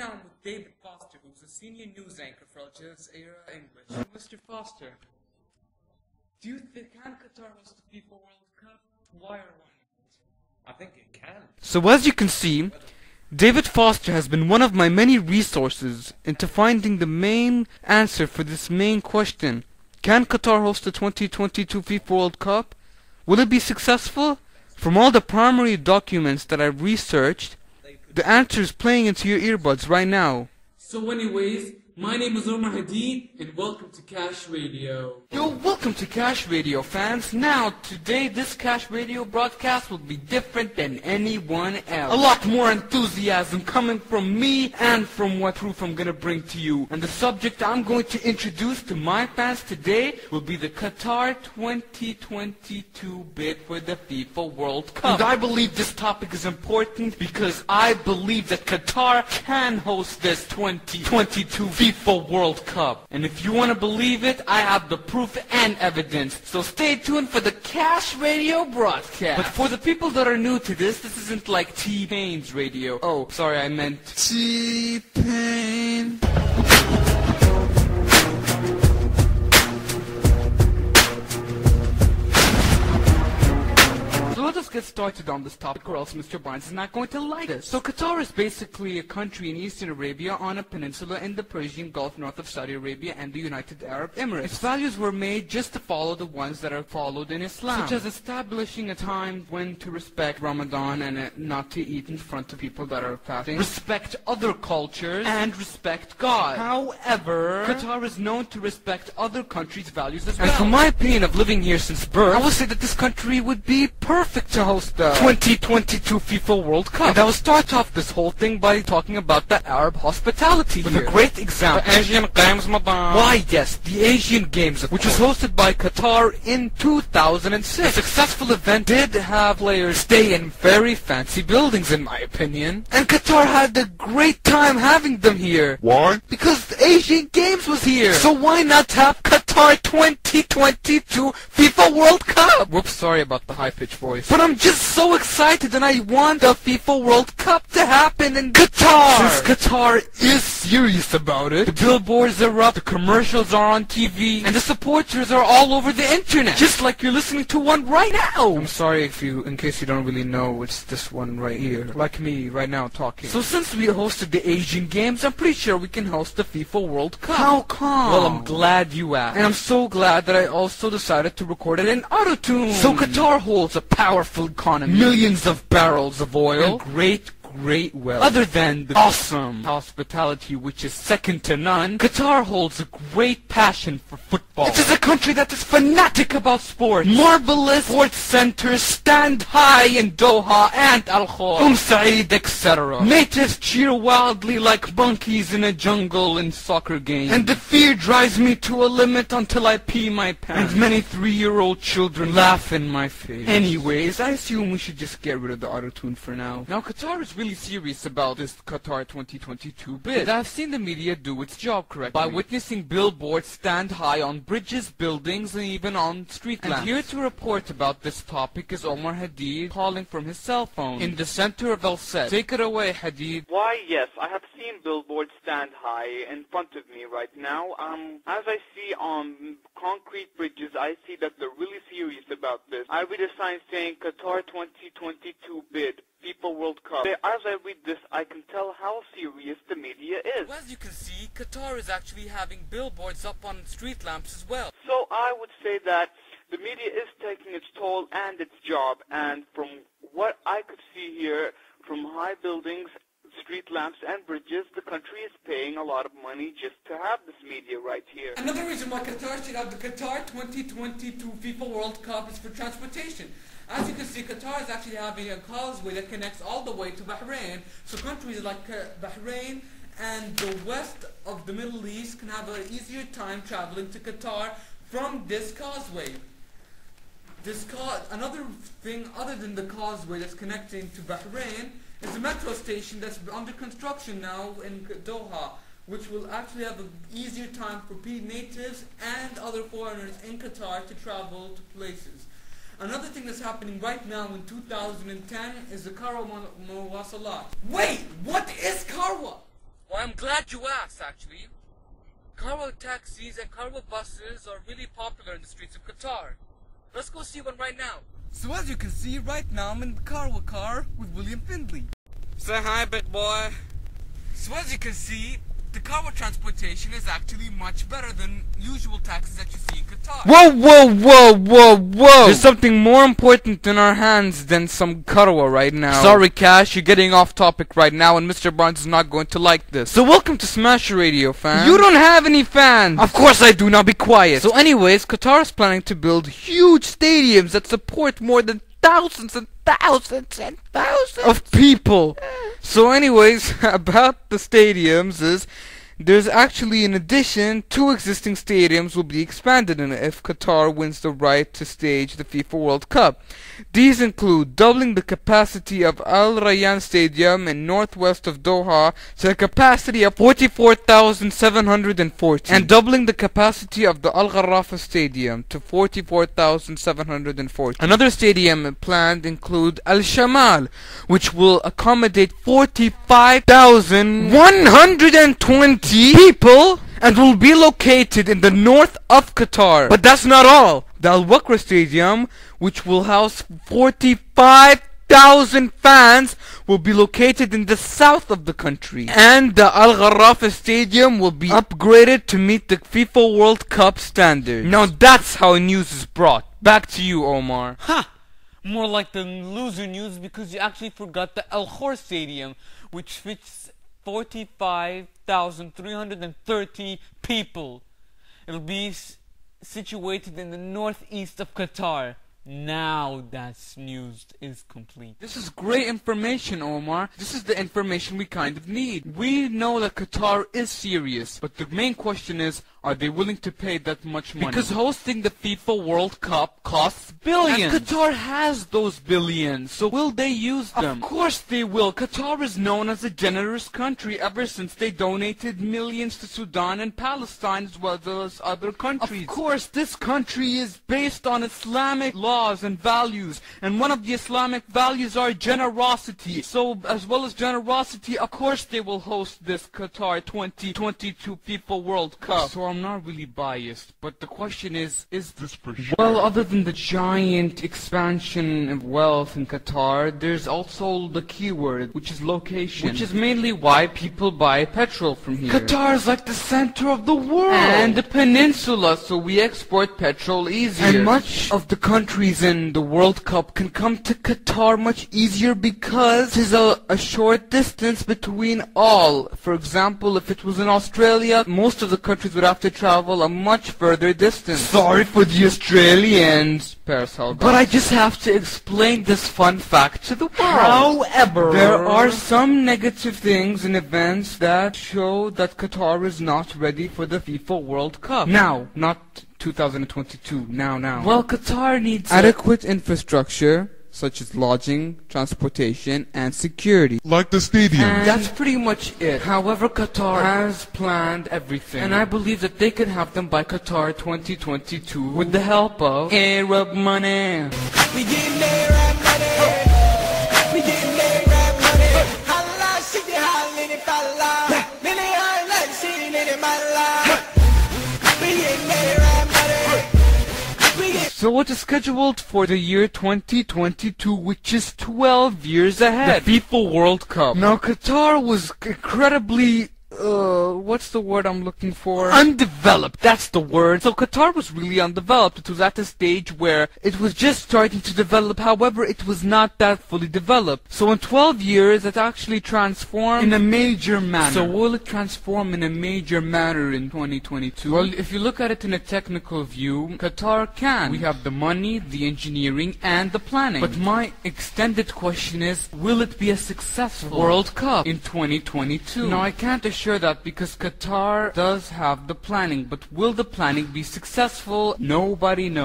now I'm with David Foster, who's a senior news anchor for al-jazeera English. Mr. Foster, can Qatar host the FIFA World Cup? Why or why not? I think it can. So as you can see, David Foster has been one of my many resources into finding the main answer for this main question. Can Qatar host the 2022 FIFA World Cup? Will it be successful? From all the primary documents that I've researched, the answer is playing into your earbuds right now. So anyways, my name is Omar Hadid, and welcome to Cash Radio. Yo, welcome to Cash Radio, fans. Now, today, this Cash Radio broadcast will be different than anyone else. A lot more enthusiasm coming from me and from what proof I'm gonna bring to you. And the subject I'm going to introduce to my fans today will be the Qatar 2022 bid for the FIFA World Cup. And I believe this topic is important because I believe that Qatar can host this 2022 FIFA World Cup. And if you want to believe it, I have the proof and evidence. So stay tuned for the Cash Radio broadcast. But for the people that are new to this isn't like T-Pain's radio. Oh, sorry, I meant T-Pain. So let us get started on this topic, or else Mr. Barnes is not going to like us. So Qatar is basically a country in Eastern Arabia on a peninsula in the Persian Gulf north of Saudi Arabia and the United Arab Emirates. Its values were made just to follow the ones that are followed in Islam, such as establishing a time when to respect Ramadan and not to eat in front of people that are fasting, respect other cultures, and respect God. However, Qatar is known to respect other countries' values as well. And from my opinion of living here since birth, I will say that this country would be perfect to host the 2022 FIFA World Cup. And I will start off this whole thing by talking about the Arab hospitality here. With a great example. The Asian Games, madam. Why, yes, the Asian Games, which was hosted by Qatar in 2006. A successful event did have players stay in very fancy buildings, in my opinion. And Qatar had a great time having them here. Why? Because the Asian Games was here. So why not have Qatar 2022 FIFA World Cup? Whoops, sorry about the high-pitched voice. But I'm just so excited and I want the FIFA World Cup to happen in Qatar. Since Qatar is serious about it, the billboards are up, the commercials are on TV, and the supporters are all over the internet. Just like you're listening to one right now. I'm sorry in case you don't really know, it's this one right here. Like me right now talking. So since we hosted the Asian Games, I'm pretty sure we can host the FIFA World Cup. How come? Well, I'm glad you asked. And I'm so glad that I also decided to record it in auto-tune. So Qatar holds a powerful economy, millions of barrels of oil, and great wealth. Other than the awesome hospitality which is second to none, Qatar holds a great passion for football. It is a country that is fanatic about sports. Marvelous sports centers stand high in Doha and Al-Khor, Said, etc. Natives cheer wildly like monkeys in a jungle in soccer games. And the fear drives me to a limit until I pee my pants. And many 3-year-old children laugh in my face. Anyways, I assume we should just get rid of the auto-tune for now. Now Qatar is really serious about this Qatar 2022 bid. I've seen the media do its job correctly by witnessing billboards stand high on bridges, buildings, and even on street lamps. And here to report about this topic is Omar Hadid, calling from his cell phone in the center of Al-Said. Take it away, Hadid. Why, yes, I have seen billboards stand high in front of me right now. As I see on concrete bridges, I see that they're really serious about this. I read a sign saying Qatar 2022 bid, FIFA World Cup. As I read this, I can tell how serious the media is. Well, as you can see, Qatar is actually having billboards up on street lamps as well. So I would say that the media is taking its toll and its job, and from what I could see here, from high buildings, street lamps, and bridges, the country is paying a lot of money just to have this media right here. Another reason why Qatar should have the Qatar 2022 FIFA World Cup is for transportation. As you can see, Qatar is actually having a causeway that connects all the way to Bahrain. So countries like Bahrain and the west of the Middle East can have an easier time traveling to Qatar from this causeway. Another thing other than the causeway that's connecting to Bahrain is a metro station that's under construction now in Doha, which will actually have an easier time for natives and other foreigners in Qatar to travel to places. Another thing that's happening right now in 2010 is the Karwa Mawasalat. Wait, what is Karwa? Why I'm glad you asked, actually. Cargo taxis and cargo buses are really popular in the streets of Qatar. Let's go see one right now. So as you can see, right now I'm in the cargo car with William Findley. Say hi, big boy. So as you can see, the cargo transportation is actually much better than usual taxis that you see in Qatar. Whoa. There's something more important in our hands than some cargo right now. Sorry, Cash, you're getting off topic right now, and Mr. Barnes is not going to like this. So welcome to Smash Radio, fans. You don't have any fans. Of course I do, now be quiet. So anyways, Qatar is planning to build huge stadiums that support more than thousands and thousands and thousands of people. So anyways, about the stadiums is there's actually, in addition, 2 existing stadiums will be expanded if Qatar wins the right to stage the FIFA World Cup. These include doubling the capacity of Al Rayyan Stadium in northwest of Doha to a capacity of 44,740 and doubling the capacity of the Al Gharafa Stadium to 44,740. Another stadium planned include Al Shamal, which will accommodate 45,120 people and will be located in the north of Qatar. But that's not all. The Al Wakra Stadium, which will house 45,000 fans, will be located in the south of the country. And the Al Gharafa Stadium will be upgraded to meet the FIFA World Cup standards. Now that's how news is brought. Back to you, Omar. Ha! More like the loser news, because you actually forgot the Al Khor Stadium, which fits 45,330 people. It'll be situated in the northeast of Qatar. Now that news is complete. This is great information, Omar. This is the information we kind of need. We know that Qatar is serious, but the main question is, are they willing to pay that much money? Because hosting the FIFA World Cup costs billions. And Qatar has those billions, so will they use them? Of course they will. Qatar is known as a generous country ever since they donated millions to Sudan and Palestine as well as other countries. Of course, this country is based on Islamic laws and values, and one of the Islamic values are generosity. So, as well as generosity, of course they will host this Qatar 2022 FIFA World Cup. So I'm not really biased, but the question is this for sure? Well, other than the giant expansion of wealth in Qatar, there's also the keyword, which is location, which is mainly why people buy petrol from here. Qatar is like the center of the world and the peninsula, so we export petrol easier. And much of the countries in the World Cup can come to Qatar much easier because there's a short distance between all. For example, if it was in Australia, most of the countries would have to travel a much further distance. Sorry for the Australians, but I just have to explain this fun fact to the world. However, there are some negative things and events that show that Qatar is not ready for the FIFA World Cup. Now, not 2022, now. Well, Qatar needs adequate infrastructure, such as lodging, transportation, and security. Like the stadium. And that's pretty much it. However, Qatar has planned everything, and I believe that they can have them by Qatar 2022 with the help of Arab money. We getting Arab money. We getting Arab money. Allah, shiki halini falla. Nini Allah, shini malla. We getting Arab money. So what is scheduled for the year 2022, which is 12 years ahead? The FIFA World Cup. Now, Qatar was incredibly what's the word I'm looking for? Undeveloped, that's the word. So Qatar was really undeveloped. It was at a stage where it was just starting to develop. However, it was not that fully developed. So in 12 years, it actually transformed in a major manner. So will it transform in a major manner in 2022? Well, if you look at it in a technical view, Qatar can. We have the money, the engineering, and the planning. But my extended question is, will it be a successful World Cup in 2022? Now, I can't assure that because Qatar does have the planning, but will the planning be successful? Nobody knows.